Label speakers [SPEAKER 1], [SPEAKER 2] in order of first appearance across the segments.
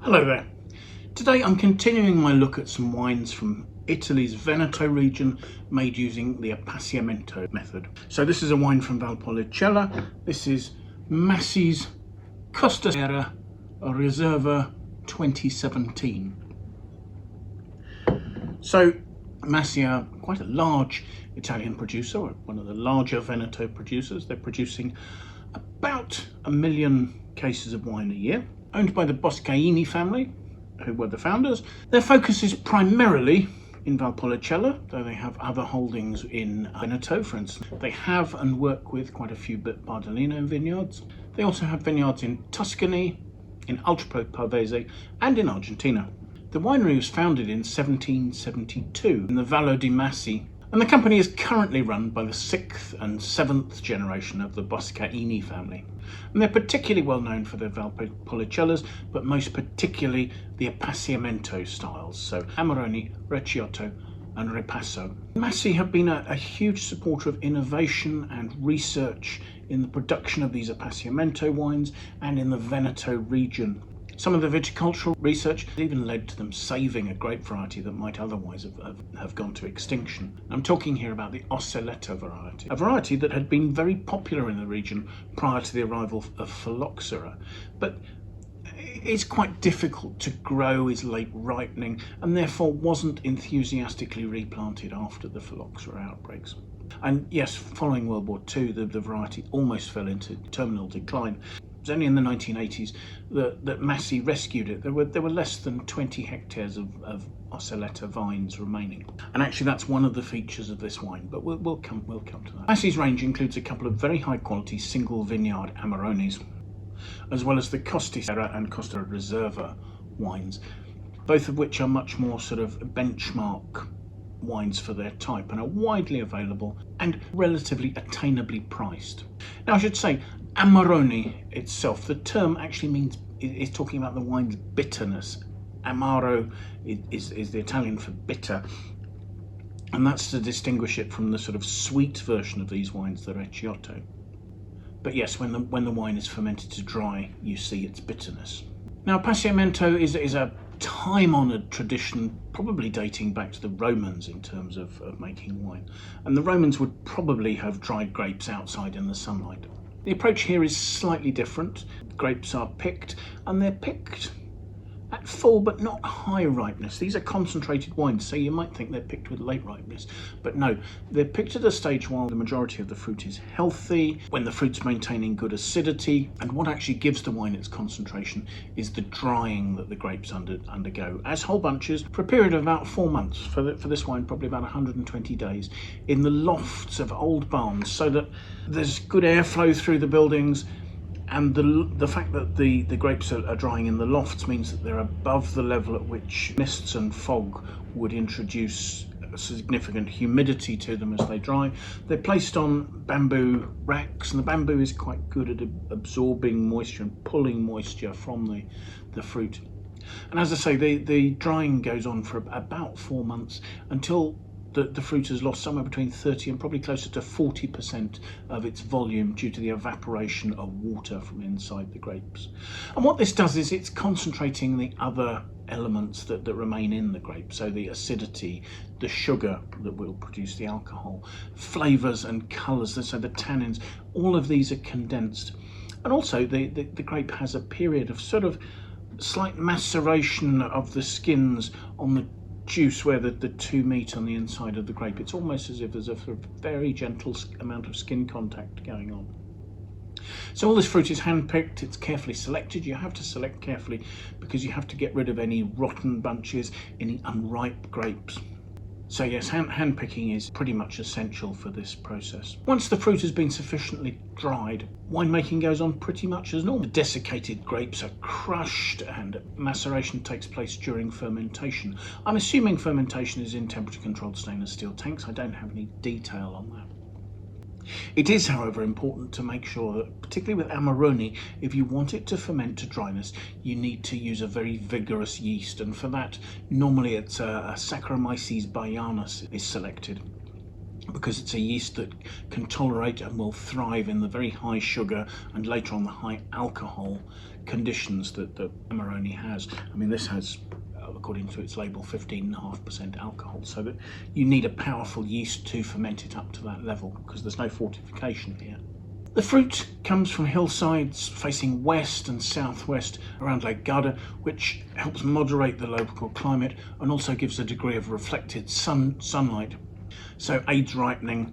[SPEAKER 1] Hello there. Today I'm continuing my look at some wines from Italy's Veneto region made using the appassimento method. So this is a wine from Valpolicella. This is Masi's Costasera Riserva 2017. So Masi are quite a large Italian producer, one of the larger Veneto producers. They're producing about 1 million cases of wine a year. Owned by the Boscaini family, who were the founders. Their focus is primarily in Valpolicella, though they have other holdings in Veneto, for instance. They have and work with quite a few Bardolino vineyards. They also have vineyards in Tuscany, in Ultra Pavese, and in Argentina. The winery was founded in 1772 in the Vaio de Masi, and the company is currently run by the 6th and 7th generation of the Boscaini family. And they're particularly well known for their Valpolicellas, but most particularly the appassimento styles, so Amarone, Recioto and Ripasso. Masi have been a huge supporter of innovation and research in the production of these appassimento wines and in the Veneto region. Some of the viticultural research even led to them saving a grape variety that might otherwise have gone to extinction. I'm talking here about the Osseleto variety, a variety that had been very popular in the region prior to the arrival of phylloxera, but it's quite difficult to grow, is late ripening, and therefore wasn't enthusiastically replanted after the phylloxera outbreaks. And yes, following World War II, the variety almost fell into terminal decline. It was only in the 1980s that Masi rescued it. There were less than 20 hectares of Osseleto vines remaining. And actually that's one of the features of this wine, but we'll come to that. Masi's range includes a couple of very high quality single vineyard Amarones, as well as the Costasera and Costasera Riserva wines, both of which are much more sort of benchmark wines for their type and are widely available and relatively attainably priced. Now I should say, Amarone itself, the term actually is talking about the wine's bitterness. Amaro is the Italian for bitter, and that's to distinguish it from the sort of sweet version of these wines, the Recioto. But yes, when the wine is fermented to dry, you see its bitterness. Now, appassimento is a time-honoured tradition, probably dating back to the Romans in terms of making wine. And the Romans would probably have dried grapes outside in the sunlight. The approach here is slightly different. Grapes are picked, and they're picked at full but not high ripeness. These are concentrated wines, so you might think they're picked with late ripeness, but no, they're picked at a stage while the majority of the fruit is healthy, when the fruit's maintaining good acidity, and what actually gives the wine its concentration is the drying that the grapes undergo as whole bunches for a period of about 4 months. For this wine, probably about 120 days in the lofts of old barns, so that there's good airflow through the buildings. And the fact that the grapes are drying in the lofts means that they're above the level at which mists and fog would introduce significant humidity to them as they dry. They're placed on bamboo racks, and the bamboo is quite good at absorbing moisture and pulling moisture from the fruit. And as I say, the drying goes on for about 4 months until the fruit has lost somewhere between 30 and probably closer to 40% of its volume due to the evaporation of water from inside the grapes. And what this does is it's concentrating the other elements that remain in the grape, so the acidity, the sugar that will produce the alcohol, flavours and colours, so the tannins, all of these are condensed. And also the grape has a period of sort of slight maceration of the skins on the juice where the two meet on the inside of the grape. It's almost as if there's a very gentle amount of skin contact going on. So all this fruit is hand-picked, it's carefully selected. You have to select carefully because you have to get rid of any rotten bunches, any unripe grapes. So yes, hand picking is pretty much essential for this process. Once the fruit has been sufficiently dried, winemaking goes on pretty much as normal. The desiccated grapes are crushed and maceration takes place during fermentation. I'm assuming fermentation is in temperature-controlled stainless steel tanks. I don't have any detail on that. It is, however, important to make sure that, particularly with Amarone, if you want it to ferment to dryness, you need to use a very vigorous yeast, and for that, normally it's a Saccharomyces baianus is selected. because it's a yeast that can tolerate and will thrive in the very high sugar and later on the high alcohol conditions that the Amarone has. I mean, this has, according to its label, 15.5% alcohol, so that you need a powerful yeast to ferment it up to that level because there's no fortification here. The fruit comes from hillsides facing west and southwest around Lake Garda, which helps moderate the local climate and also gives a degree of reflected sunlight. So aids ripening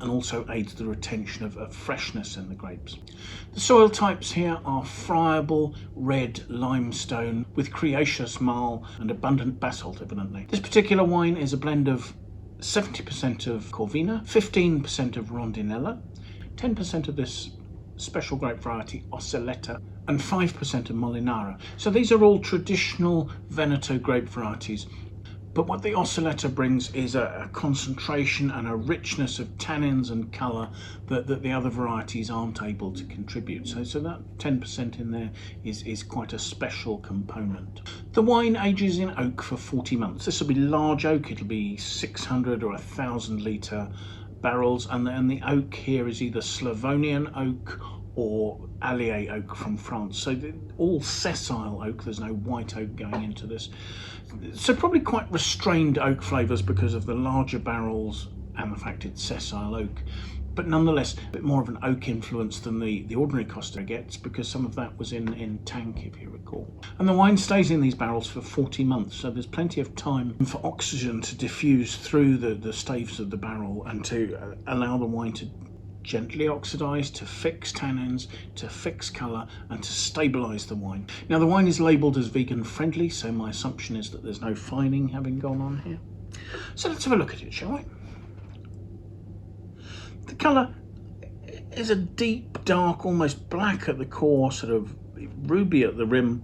[SPEAKER 1] and also aids the retention of freshness in the grapes. The soil types here are friable red limestone with creaceous marl and abundant basalt evidently. This particular wine is a blend of 70% of Corvina, 15% of Rondinella, 10% of this special grape variety Oceletta, and 5% of Molinara. So these are all traditional Veneto grape varieties. But what the Oceletta brings is a concentration and a richness of tannins and colour that the other varieties aren't able to contribute. So that 10% in there is quite a special component. The wine ages in oak for 40 months. This will be large oak, it'll be 600 or 1,000 litre barrels, and the oak here is either Slavonian oak or Allier oak from France. So all sessile oak, there's no white oak going into this. So probably quite restrained oak flavours because of the larger barrels and the fact it's sessile oak. But nonetheless, a bit more of an oak influence than the ordinary Costasera gets, because some of that was in tank, if you recall. And the wine stays in these barrels for 40 months, so there's plenty of time for oxygen to diffuse through the staves of the barrel and to allow the wine to gently oxidise, to fix tannins, to fix colour and to stabilise the wine. Now the wine is labelled as vegan friendly, so my assumption is that there's no fining having gone on here. So let's have a look at it, shall we? The colour is a deep, dark, almost black at the core, sort of ruby at the rim.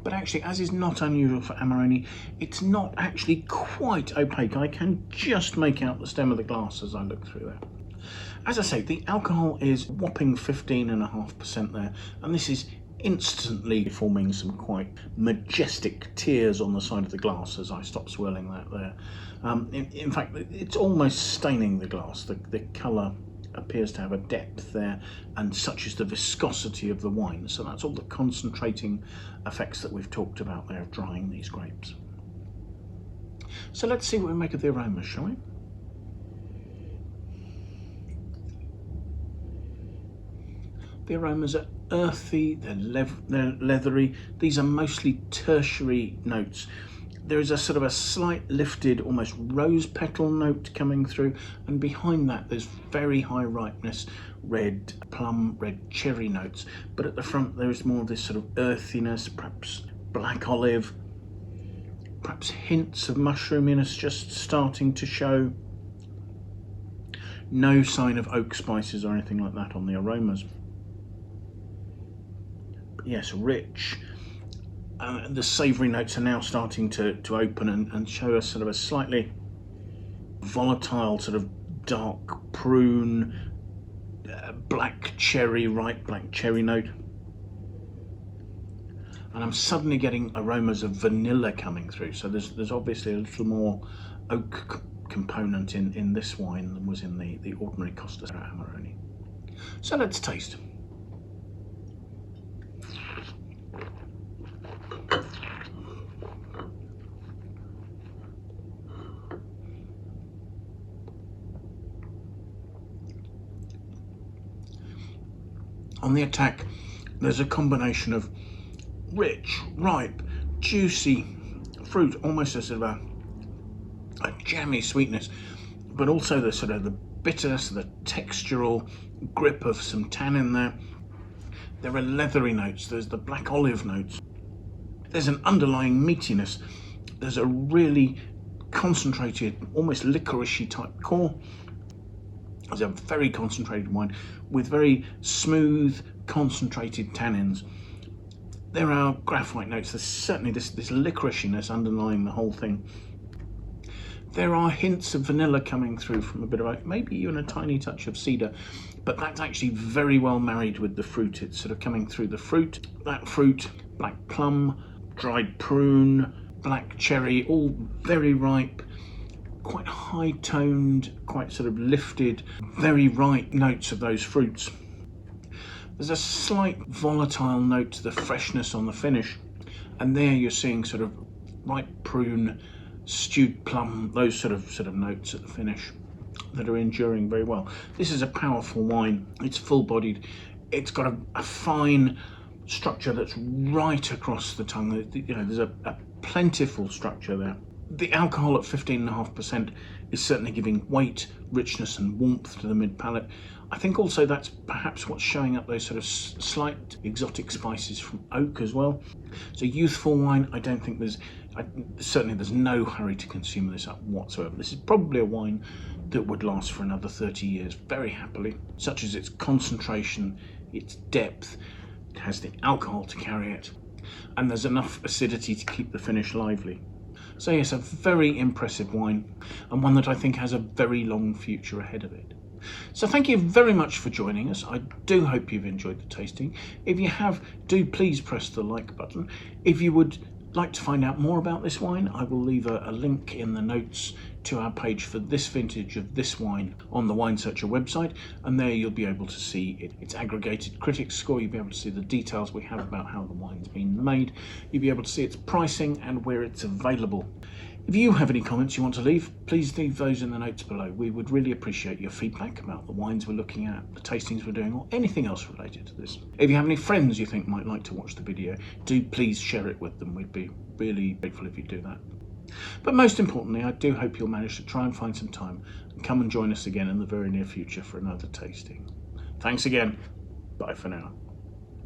[SPEAKER 1] But actually, as is not unusual for Amarone, it's not actually quite opaque. I can just make out the stem of the glass as I look through there. As I say, the alcohol is whopping 15.5% there, and this is instantly forming some quite majestic tears on the side of the glass as I stop swirling that there. In fact, it's almost staining the glass. The colour appears to have a depth there, and such is the viscosity of the wine. So that's all the concentrating effects that we've talked about there of drying these grapes. So let's see what we make of the aromas, shall we? The aromas are earthy, they're leathery. These are mostly tertiary notes. There is a sort of a slight lifted, almost rose petal note coming through, and behind that there's very high ripeness, red plum, red cherry notes. But at the front there is more of this sort of earthiness, perhaps black olive, perhaps hints of mushroominess just starting to show. No sign of oak spices or anything like that on the aromas. But yes, rich. The savoury notes are now starting to open and show us sort of a slightly volatile, sort of dark prune, black cherry, ripe black cherry note. And I'm suddenly getting aromas of vanilla coming through. So there's obviously a little more oak component in this wine than was in the ordinary Costasera Amarone. So let's taste. On the attack, there's a combination of rich, ripe, juicy fruit, almost a sort of a jammy sweetness, but also the sort of the bitterness, the textural grip of some tannin there. There are leathery notes, there's the black olive notes, there's an underlying meatiness, there's a really concentrated, almost licoricey type core. It's a very concentrated wine with very smooth, concentrated tannins. There are graphite notes. There's certainly this licoriciness underlying the whole thing. There are hints of vanilla coming through from a bit of oak, maybe even a tiny touch of cedar, but that's actually very well married with the fruit. It's sort of coming through the fruit. That fruit, black plum, dried prune, black cherry, all very ripe, quite high-toned, quite sort of lifted, very ripe notes of those fruits. There's a slight volatile note to the freshness on the finish, and there you're seeing sort of ripe prune, stewed plum, those sort of notes at the finish that are enduring very well. This is a powerful wine. It's full-bodied. It's got a fine structure that's right across the tongue. You know, there's a plentiful structure there. The alcohol at 15.5% is certainly giving weight, richness and warmth to the mid-palate. I think also that's perhaps what's showing up those sort of slight exotic spices from oak as well. So youthful wine, I don't think certainly there's no hurry to consume this up whatsoever. This is probably a wine that would last for another 30 years very happily, such as its concentration, its depth. It has the alcohol to carry it, and there's enough acidity to keep the finish lively. So yes, a very impressive wine, and one that I think has a very long future ahead of it. So thank you very much for joining us. I do hope you've enjoyed the tasting. If you have, do please press the like button. If you would like to find out more about this wine, I will leave a link in the notes to our page for this vintage of this wine on the Wine Searcher website, and there you'll be able to see its aggregated critics score. You'll be able to see the details we have about how the wine's been made. You'll be able to see its pricing and where it's available. If you have any comments you want to leave, please leave those in the notes below. We would really appreciate your feedback about the wines we're looking at, the tastings we're doing, or anything else related to this. If you have any friends you think might like to watch the video, do please share it with them. We'd be really grateful if you do that. But most importantly, I do hope you'll manage to try and find some time and come and join us again in the very near future for another tasting. Thanks again. Bye for now.